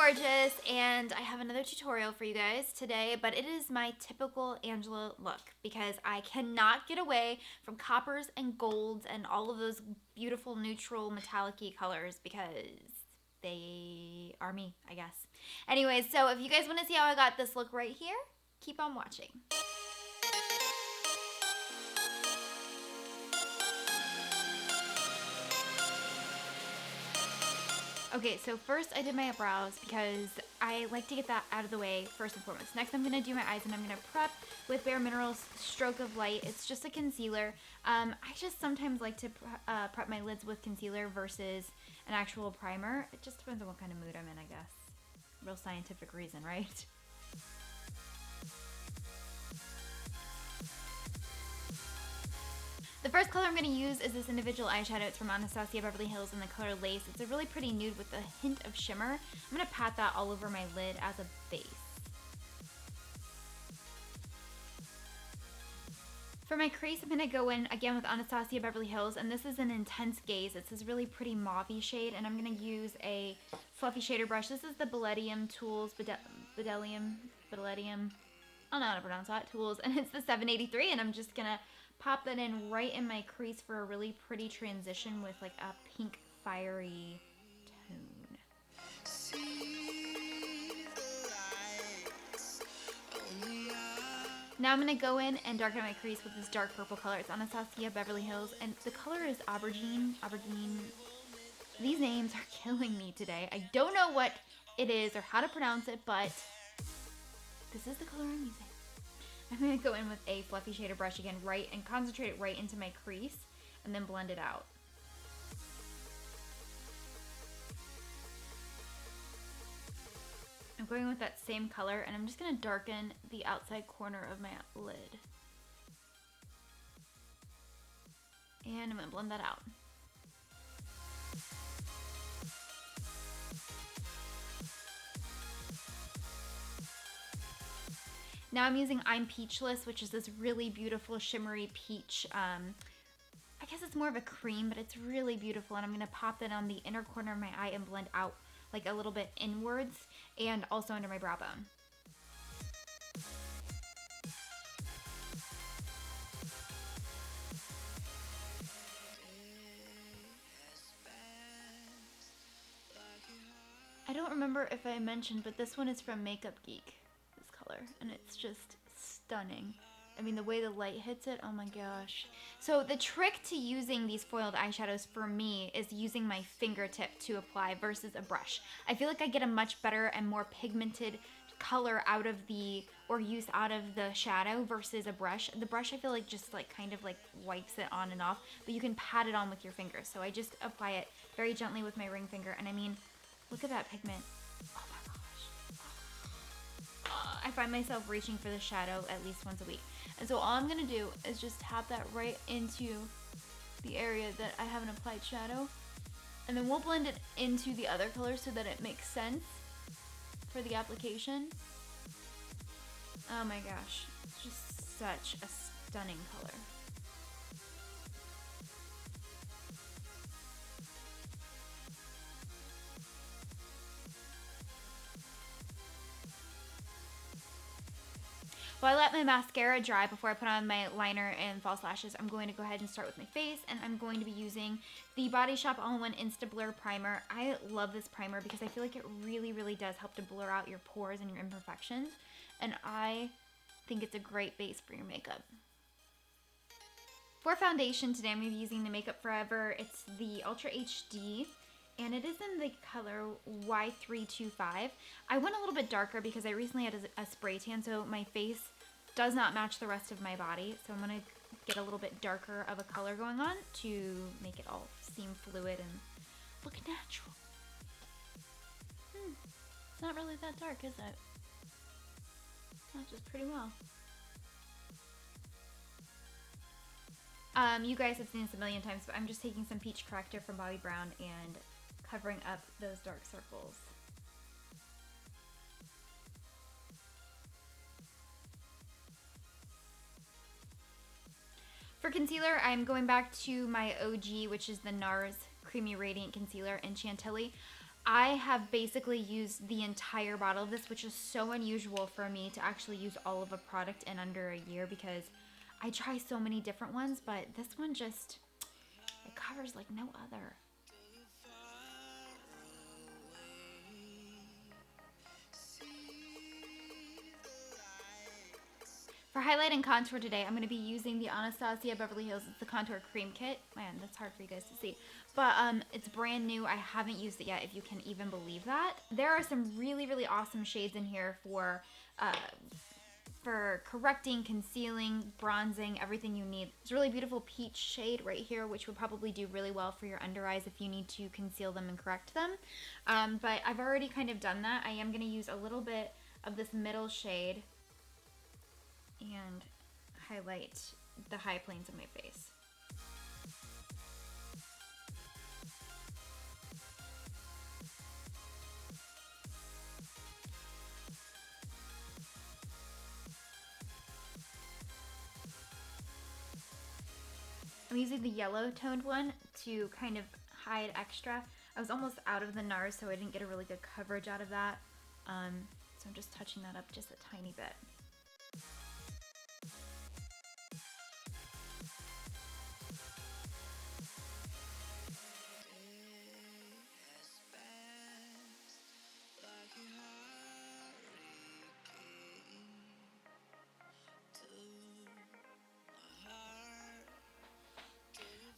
gorgeous, and I have another tutorial for you guys today, but it is my typical Angela look because I cannot get away from coppers and golds and all of those beautiful neutral metallic-y colors because they are me, I guess. Anyways, so if you guys want to see how I got this look right here, keep on watching. Okay, so first I did my brows because I like to get that out of the way first and foremost. Next I'm going to do my eyes and I'm going to prep with Bare Minerals Stroke of Light. It's just a concealer. I just sometimes like to prep my lids with concealer versus an actual primer. It just depends on what kind of mood I'm in, I guess. Real scientific reason, right? The first color I'm going to use is this individual eyeshadow. It's from Anastasia Beverly Hills in the color Lace. It's a really pretty nude with a hint of shimmer. I'm going to pat that all over my lid as a base. For my crease, I'm going to go in again with Anastasia Beverly Hills, and this is an Intense Gaze. It's this really pretty mauve-y shade, and I'm going to use a fluffy shader brush. This is the Bedellium Tools, Bedellium, I don't know how to pronounce that, Tools, and it's the 783, and I'm just going to pop that in right in my crease for a really pretty transition with like a pink fiery tone. Now I'm going to go in and darken my crease with this dark purple color. It's Anastasia Beverly Hills, and the color is Aubergine. These names are killing me today. I don't know what it is or how to pronounce it, but this is the color I'm using. I'm going to go in with a fluffy shader brush again, and concentrate it right into my crease, and then blend it out. I'm going with that same color, and I'm just going to darken the outside corner of my lid. And I'm going to blend that out. Now I'm using I'm Peachless, which is this really beautiful shimmery peach. I guess it's more of a cream, but it's really beautiful. And I'm going to pop that on the inner corner of my eye and blend out like a little bit inwards and also under my brow bone. I don't remember if I mentioned, but this one is from Makeup Geek. And it's just stunning. I mean, the way the light hits it, oh my gosh. So the trick to using these foiled eyeshadows for me is using my fingertip to apply versus a brush. I feel like I get a much better and more pigmented color out of use out of the shadow versus a brush. The brush I feel like just like kind of like wipes it on and off, but you can pat it on with your fingers. So I just apply it very gently with my ring finger, and I mean, look at that pigment. Oh my gosh. I find myself reaching for the shadow at least once a week. And so all I'm going to do is just tap that right into the area that I haven't applied shadow. And then we'll blend it into the other color so that it makes sense for the application. Oh my gosh. It's just such a stunning color. While I let my mascara dry before I put on my liner and false lashes, I'm going to go ahead and start with my face, and I'm going to be using the Body Shop All-in-One Insta Blur Primer. I love this primer because I feel like it really, really does help to blur out your pores and your imperfections, and I think it's a great base for your makeup. For foundation today, I'm going to be using the Makeup Forever. It's the Ultra HD. And it is in the color Y325. I went a little bit darker because I recently had a spray tan, so my face does not match the rest of my body. So I'm going to get a little bit darker of a color going on to make it all seem fluid and look natural. It's not really that dark, is it? Matches pretty well. You guys have seen this a million times, but I'm just taking some peach corrector from Bobbi Brown and covering up those dark circles. For concealer, I'm going back to my OG, which is the NARS Creamy Radiant Concealer in Chantilly. I have basically used the entire bottle of this, which is so unusual for me to actually use all of a product in under a year because I try so many different ones, but this one just, it covers like no other. For highlight and contour today, I'm going to be using the Anastasia Beverly Hills. It's the Contour Cream Kit. Man, that's hard for you guys to see. But it's brand new. I haven't used it yet, if you can even believe that. There are some really, really awesome shades in here for correcting, concealing, bronzing, everything you need. It's a really beautiful peach shade right here, which would probably do really well for your under eyes if you need to conceal them and correct them. But I've already kind of done that. I am going to use a little bit of this middle shade and highlight the high planes of my face. I'm using the yellow toned one to kind of hide extra. I was almost out of the NARS, so I didn't get a really good coverage out of that. So I'm just touching that up just a tiny bit.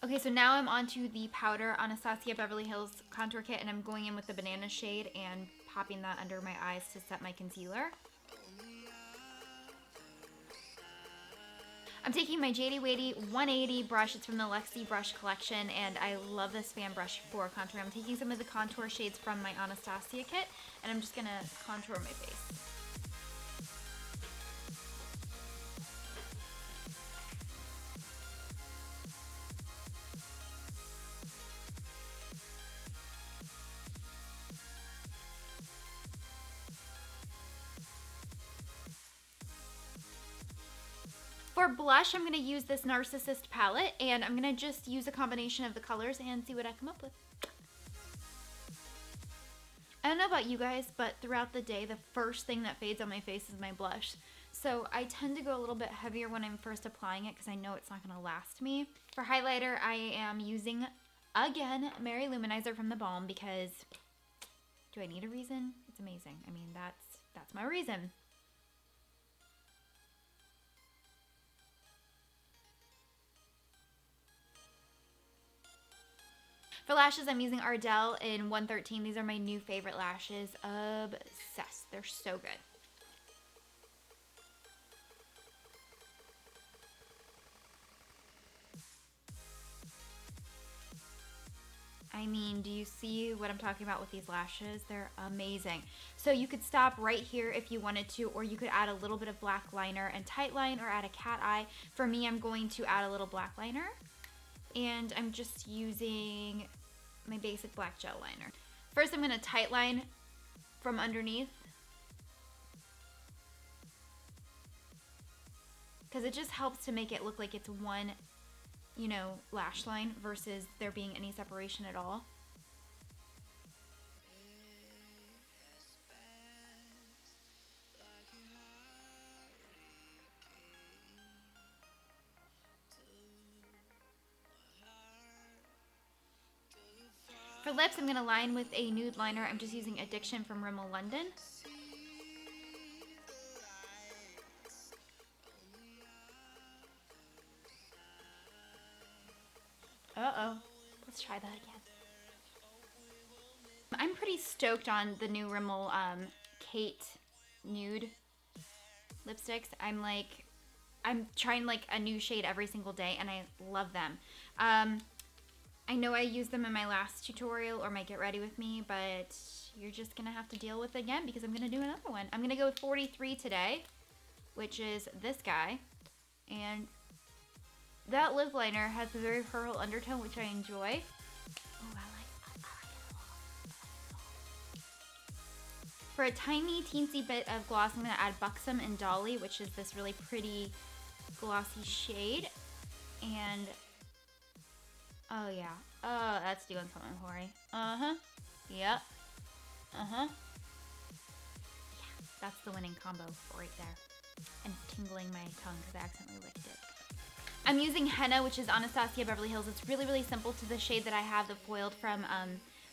Okay, so now I'm onto the powder Anastasia Beverly Hills contour kit, and I'm going in with the banana shade and popping that under my eyes to set my concealer. I'm taking my Jady Wady 180 brush. It's from the Lexi brush collection, and I love this fan brush for contour. I'm taking some of the contour shades from my Anastasia kit, and I'm just gonna contour my face. For blush, I'm going to use this Narcissist palette, and I'm going to just use a combination of the colors and see what I come up with. I don't know about you guys, but throughout the day, the first thing that fades on my face is my blush. So I tend to go a little bit heavier when I'm first applying it because I know it's not going to last me. For highlighter, I am using, again, Mary Luminizer from the Balm because do I need a reason? It's amazing. I mean, that's my reason. For lashes, I'm using Ardell in 113. These are my new favorite lashes. Obsessed. They're so good. I mean, do you see what I'm talking about with these lashes? They're amazing. So you could stop right here if you wanted to, or you could add a little bit of black liner and tight line, or add a cat eye. For me, I'm going to add a little black liner. And I'm just using my basic black gel liner. First, I'm going to tight line from underneath, because it just helps to make it look like it's one, you know, lash line versus there being any separation at all. For lips, I'm going to line with a nude liner. I'm just using Addiction from Rimmel London. Uh-oh. Let's try that again. I'm pretty stoked on the new Rimmel Kate Nude lipsticks. I'm trying like a new shade every single day, and I love them. I know I used them in my last tutorial or my Get Ready With Me, but you're just going to have to deal with it again because I'm going to do another one. I'm going to go with 43 today, which is this guy. And that lip liner has a very pearl undertone, which I enjoy. Oh, I like it. For a tiny teensy bit of gloss, I'm going to add Buxom and Dolly, which is this really pretty glossy shade. And oh yeah. Oh, that's doing something for me. Uh-huh. Yep. Uh-huh. Yeah, that's the winning combo right there. And tingling my tongue because I accidentally licked it. I'm using henna, which is Anastasia Beverly Hills. It's really, really simple to the shade that I have, the foiled from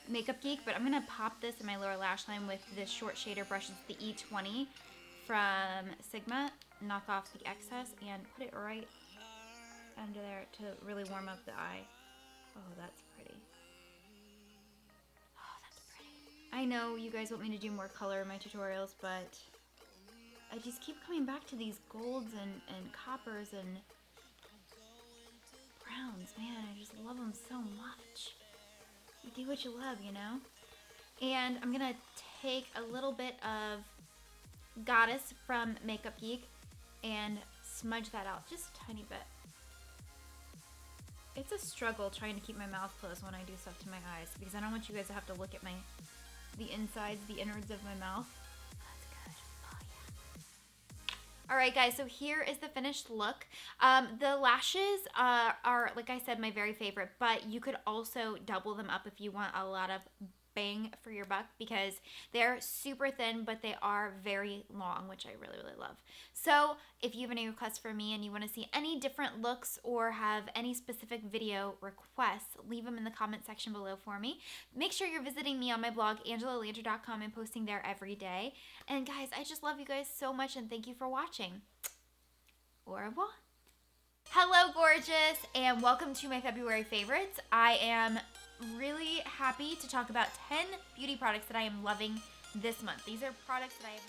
Makeup Geek. But I'm going to pop this in my lower lash line with this short shader brush. It's the E20 from Sigma. Knock off the excess and put it right under there to really warm up the eye. Oh, that's pretty. Oh, that's pretty. I know you guys want me to do more color in my tutorials, but I just keep coming back to these golds and coppers and browns. Man, I just love them so much. You do what you love, you know? And I'm gonna take a little bit of Goddess from Makeup Geek and smudge that out just a tiny bit. It's a struggle trying to keep my mouth closed when I do stuff to my eyes because I don't want you guys to have to look at the insides, the innards of my mouth. That's good. Oh yeah. All right, guys. So here is the finished look. The lashes are, like I said, my very favorite, but you could also double them up if you want a lot of bang for your buck because they're super thin, but they are very long, which I really, really love. So if you have any requests for me and you want to see any different looks or have any specific video requests, leave them in the comment section below for me. Make sure you're visiting me on my blog, AngelaLanter.com, and posting there every day. And guys, I just love you guys so much and thank you for watching. Au revoir. Hello, gorgeous, and welcome to my February favorites. I am really happy to talk about 10 beauty products that I am loving this month. These are products that I have